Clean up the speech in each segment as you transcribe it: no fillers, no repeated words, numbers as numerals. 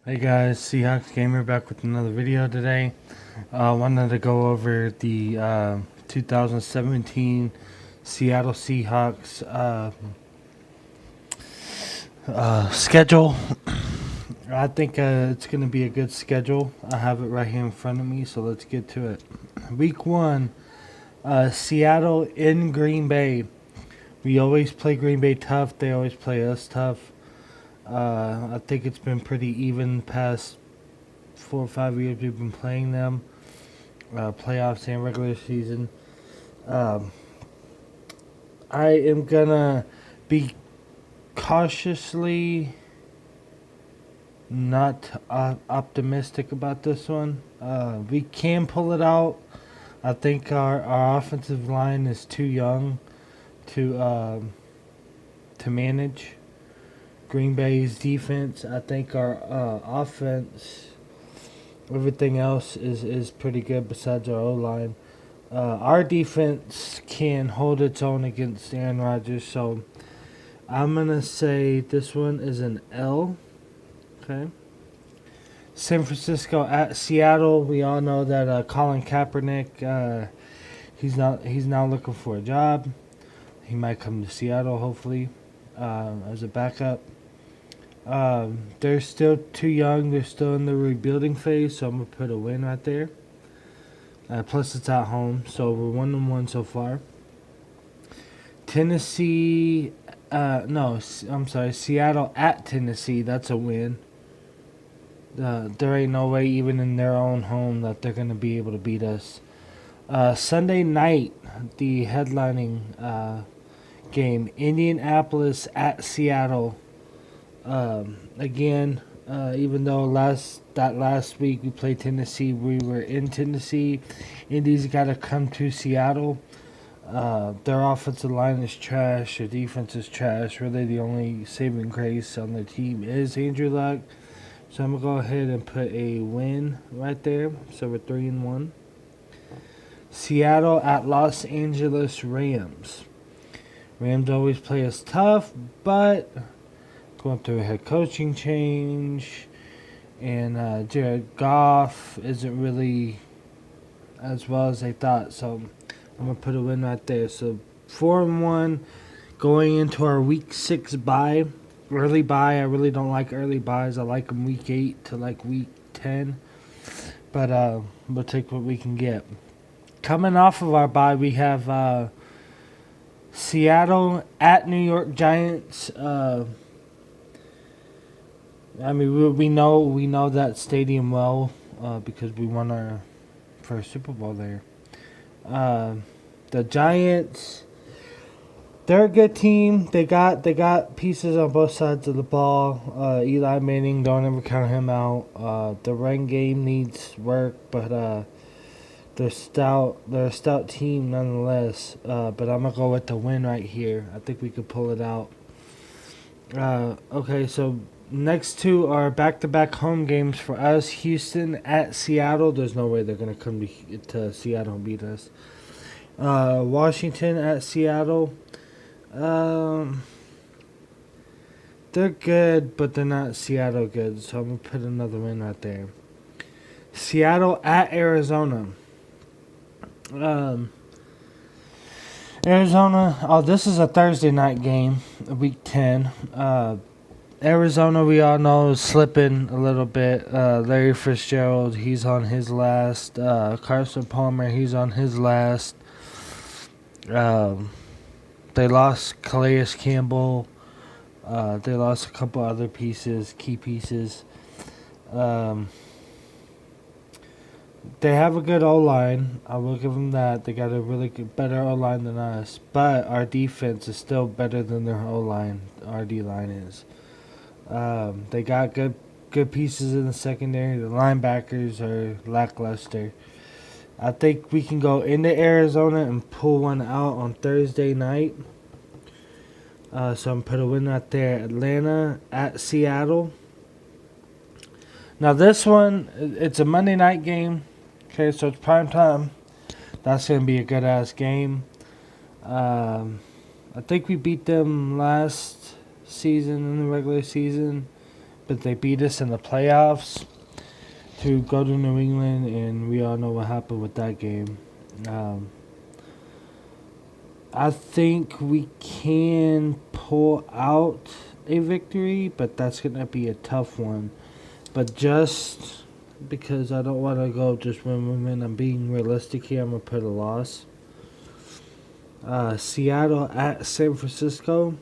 Hey guys, Seahawks Gamer back with another video today. Wanted to go over the 2017 Seattle Seahawks schedule. I think it's going to be a good schedule. I have it right here in front of me, so let's get to it. Week 1, Seattle in Green Bay. We always play Green Bay tough. They always play us tough. I think it's been pretty even the past 4 or 5 years we've been playing them, playoffs and regular season. Um, I am gonna be cautiously not optimistic about this one. We can pull it out. I think our offensive line is too young to manage Green Bay's defense. I think our offense, everything else is pretty good besides our O-line. Our defense can hold its own against Aaron Rodgers, so I'm going to say this one is an L. Okay. San Francisco at Seattle. We all know that Colin Kaepernick, he's now looking for a job. He might come to Seattle, hopefully, as a backup. They're still too young. They're still in the rebuilding phase, so I'm going to put a win right there. Plus, it's at home, so we're 1-1 so far. Tennessee, Seattle at Tennessee. That's a win. There ain't no way, even in their own home, that they're going to be able to beat us. Sunday night, the headlining game, Indianapolis at Seattle. Again, even though last week we played Tennessee, we were in Tennessee. Indy's got to come to Seattle. Their offensive line is trash. Their defense is trash. Really, the only saving grace on the team is Andrew Luck. So I'm gonna go ahead and put a win right there. So we're 3-1. Seattle at Los Angeles Rams. Rams always play us tough, but going through a head coaching change, and Jared Goff isn't really as well as they thought. So I'm gonna put a win right there. So 4-1, going into our week 6 bye. Early bye. I really don't like early buys. I like them week 8 to like week 10, but we'll take what we can get. Coming off of our bye, we have Seattle at New York Giants. I mean, we know that stadium well because we won our first Super Bowl there. The Giants, they're a good team. They got pieces on both sides of the ball. Eli Manning, don't ever count him out. The run game needs work, but they're stout. They're a stout team nonetheless. But I'm gonna go with the win right here. I think we could pull it out. Okay, so next two are back-to-back home games for us. Houston at Seattle. There's no way they're going to come to Seattle and beat us. Washington at Seattle. They're good, but they're not Seattle good. So I'm going to put another win right there. Seattle at Arizona. Arizona, this is a Thursday night game, week 10. Arizona, we all know, is slipping a little bit. Larry Fitzgerald, he's on his last. Carson Palmer, he's on his last. They lost Calais Campbell. They lost a couple other key pieces. They have a good O-line. I will give them that. They got a really good, better O-line than us. But our defense is still better than their O-line. Our D-line is. They got good pieces in the secondary. The linebackers are lackluster. I think we can go into Arizona and pull one out on Thursday night. So I'm put a win right there. Atlanta at Seattle. Now this one, it's a Monday night game. Okay, so it's prime time. That's going to be a good-ass game. I think we beat them last season in the regular season. but they beat us in the playoffs to go to New England, and we all know what happened with that game. I think we can pull out a victory, but that's going to be a tough one. But just because I don't want to go just when I'm being realistic here, I'm going to put a loss. Seattle at San Francisco.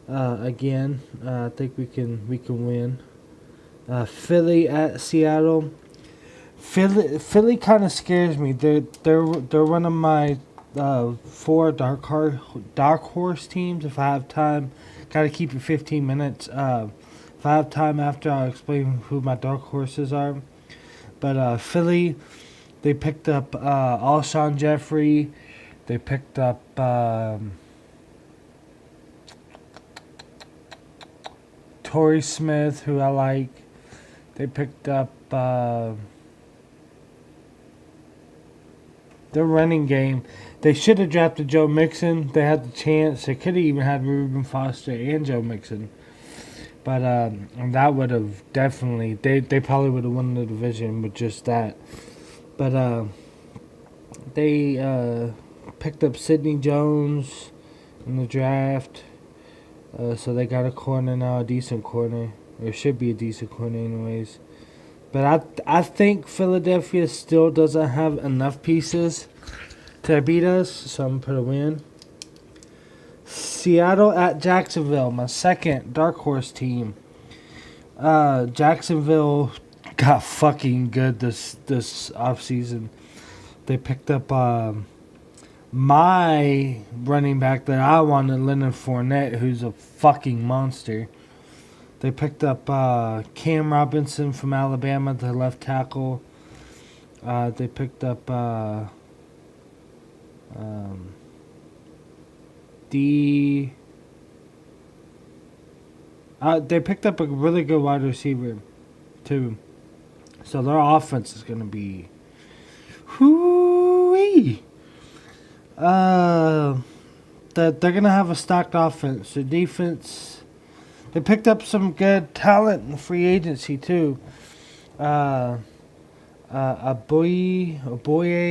Again, I think we can win. Philly at Seattle. Philly kind of scares me. They're one of my 4 dark horse teams. If I have time, gotta keep it 15 minutes. If I have time after, I'll explain who my dark horses are. But Philly, they picked up Alshon Jeffrey. They picked up Torrey Smith, who I like. They picked up their running game. They should have drafted Joe Mixon. They had the chance. They could have even had Reuben Foster and Joe Mixon. But that would have definitely... They probably would have won the division with just that. But they picked up Sidney Jones in the draft. So they got a corner now, a decent corner. Or should be a decent corner anyways. But I think Philadelphia still doesn't have enough pieces to beat us. So I'm going to put a win. Seattle at Jacksonville, my second dark horse team. Jacksonville got fucking good this offseason. They picked up my running back that I wanted, Leonard Fournette, who's a fucking monster. They picked up Cam Robinson from Alabama, the left tackle. They picked up they picked up a really good wide receiver, too. So their offense is going to be... Hoo-wee! They're going to have a stacked offense. Their defense... They picked up some good talent in free agency, too. Aboye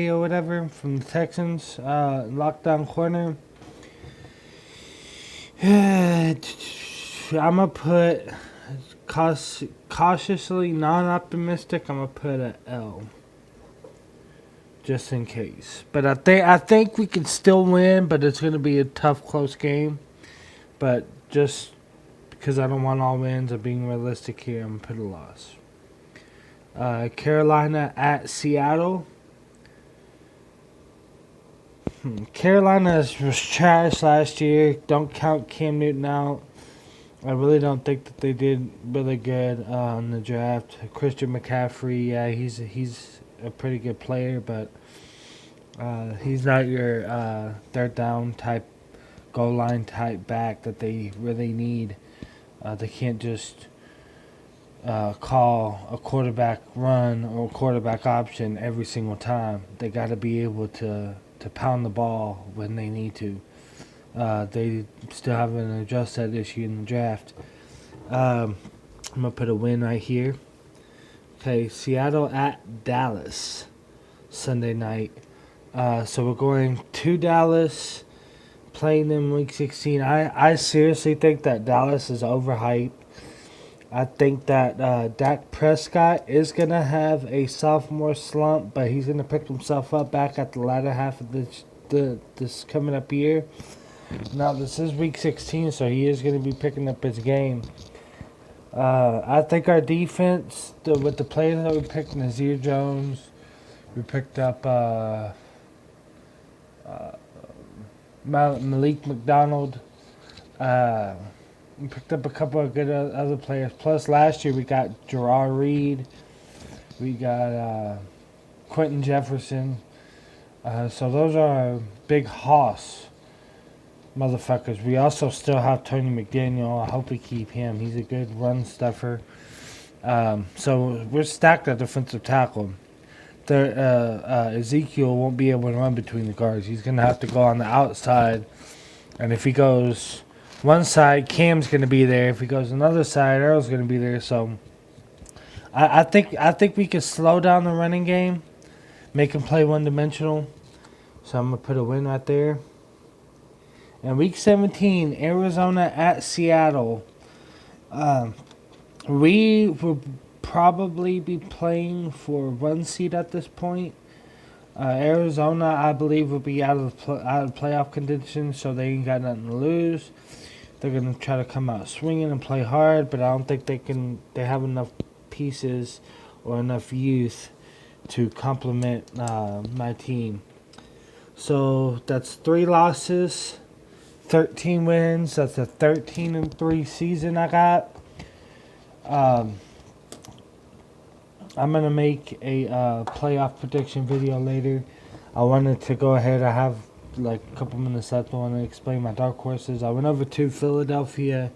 or whatever from the Texans. Lockdown corner. I'm going to put... Cautiously non-optimistic, I'm going to put an L. Just in case. But I think we can still win, but it's going to be a tough, close game. But just... because I don't want all wins, I'm being realistic here, I'm going to put a loss. Carolina at Seattle. Carolina was trash last year. Don't count Cam Newton out. I really don't think that they did really good in the draft. Christian McCaffrey, yeah, he's a pretty good player, but he's not your third down type, goal line type back that they really need. They can't just call a quarterback run or a quarterback option every single time. They got to be able to pound the ball when they need to. They still haven't addressed that issue in the draft. I'm going to put a win right here. Okay, Seattle at Dallas, Sunday night. So we're going to Dallas, playing them Week 16. I seriously think that Dallas is overhyped. I think that Dak Prescott is going to have a sophomore slump, but he's going to pick himself up back at the latter half of this coming up year. Now, this is Week 16, so he is going to be picking up his game. I think our defense, with the players that we picked, Nazir Jones, we picked up Malik McDonald. We picked up a couple of good other players. Plus, last year we got Gerard Reed. We got Quentin Jefferson. So those are big hoss motherfuckers. We also still have Tony McDaniel. I hope we keep him. He's a good run stuffer. So we're stacked at defensive tackle. Ezekiel won't be able to run between the guards. He's going to have to go on the outside. And if he goes one side, Cam's going to be there. If he goes another side, Earl's going to be there. So I think we can slow down the running game, make him play one-dimensional. So I'm going to put a win right there. And week 17, Arizona at Seattle. We will probably be playing for 1 seed at this point. Arizona, I believe, will be out of playoff contention, so they ain't got nothing to lose. They're gonna try to come out swinging and play hard, but I don't think they can. They have enough pieces or enough youth to complement my team. So that's 3 losses, 13 wins. That's a 13-3 season I got. I'm going to make a playoff prediction video later. I wanted to go ahead. I have like a couple minutes left. I want to explain my dark horses. I went over to Philadelphia,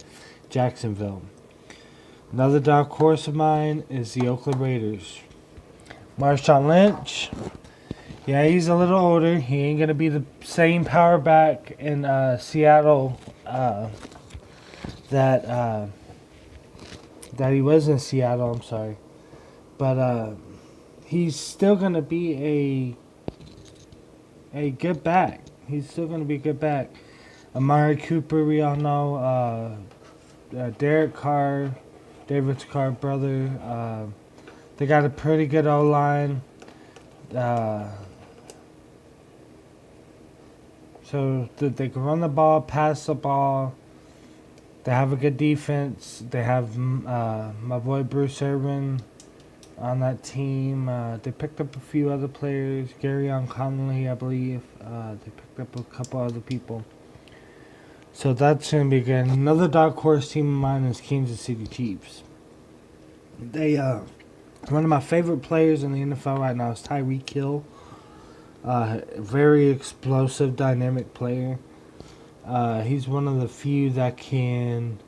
Jacksonville. Another dark horse of mine is the Oakland Raiders. Marshawn Lynch. Yeah, he's a little older. He ain't going to be the same power back in Seattle that he was in Seattle. I'm sorry. But he's still going to be a good back. He's still going to be a good back. Amari Cooper, we all know. Derek Carr, David Carr brother. They got a pretty good O-line. So they can run the ball, pass the ball. They have a good defense. They have my boy Bruce Irvin on that team. They picked up a few other players. Garyon Conley, I believe. They picked up a couple other people. So that's going to be good. Another dark horse team of mine is Kansas City Chiefs. They one of my favorite players in the NFL right now is Tyreek Hill. Very explosive, dynamic player. He's one of the few that can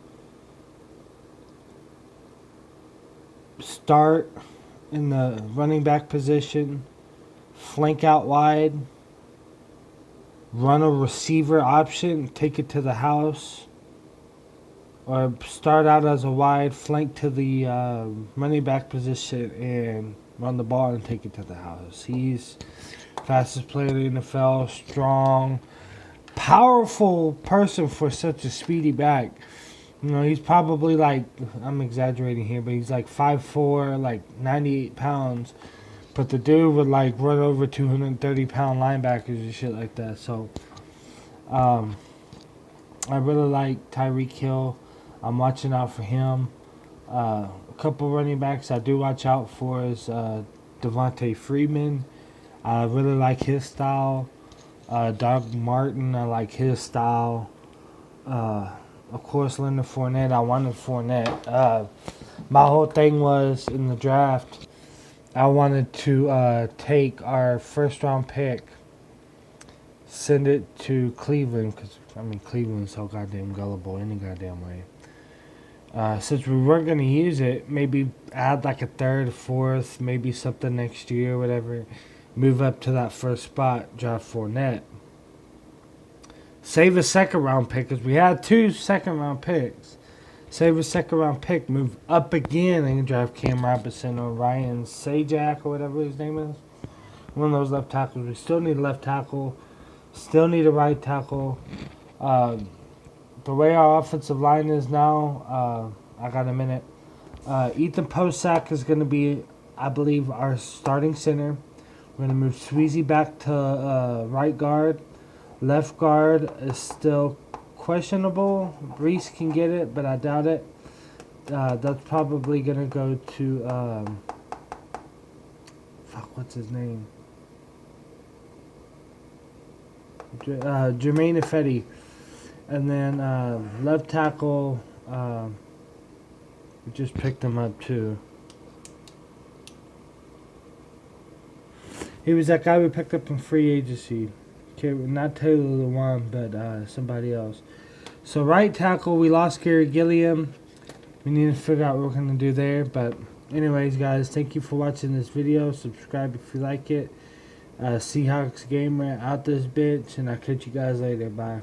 start in the running back position, flank out wide, run a receiver option, take it to the house, or start out as a wide, flank to the running back position and run the ball and take it to the house. He's fastest player in the NFL, strong, powerful person for such a speedy back. You know, he's probably like, I'm exaggerating here, but he's like 5'4", like 98 pounds. But the dude would like run over 230-pound linebackers and shit like that. So, I really like Tyreek Hill. I'm watching out for him. A couple running backs I do watch out for is Devontae Freeman. I really like his style. Doug Martin, I like his style. Of course, Leonard Fournette. I wanted Fournette. My whole thing was in the draft, I wanted to take our first-round pick, send it to Cleveland, because, I mean, Cleveland's so goddamn gullible any goddamn way. Since we weren't going to use it, maybe add like a third, fourth, maybe something next year, whatever. Move up to that first spot, draft Fournette. Save a second-round pick, because we had 2 second-round picks. Save a second-round pick, move up again, and draft Cam Robinson or Ryan Sajak or whatever his name is. One of those left tackles. We still need a left tackle. Still need a right tackle. The way our offensive line is now, I got a minute. Ethan Posak is going to be, I believe, our starting center. We're going to move Sweezy back to right guard. Left guard is still questionable. Reese can get it, but I doubt it. That's probably going to go to, what's his name? Jermaine Ifedi. And then left tackle, we just picked him up too. He was that guy we picked up in free agency. Okay, not Taylor Lewan, but somebody else. So right tackle, we lost Gary Gilliam. We need to figure out what we're going to do there. But anyways, guys, thank you for watching this video. Subscribe if you like it. Seahawks Gamer out this bitch, and I'll catch you guys later. Bye.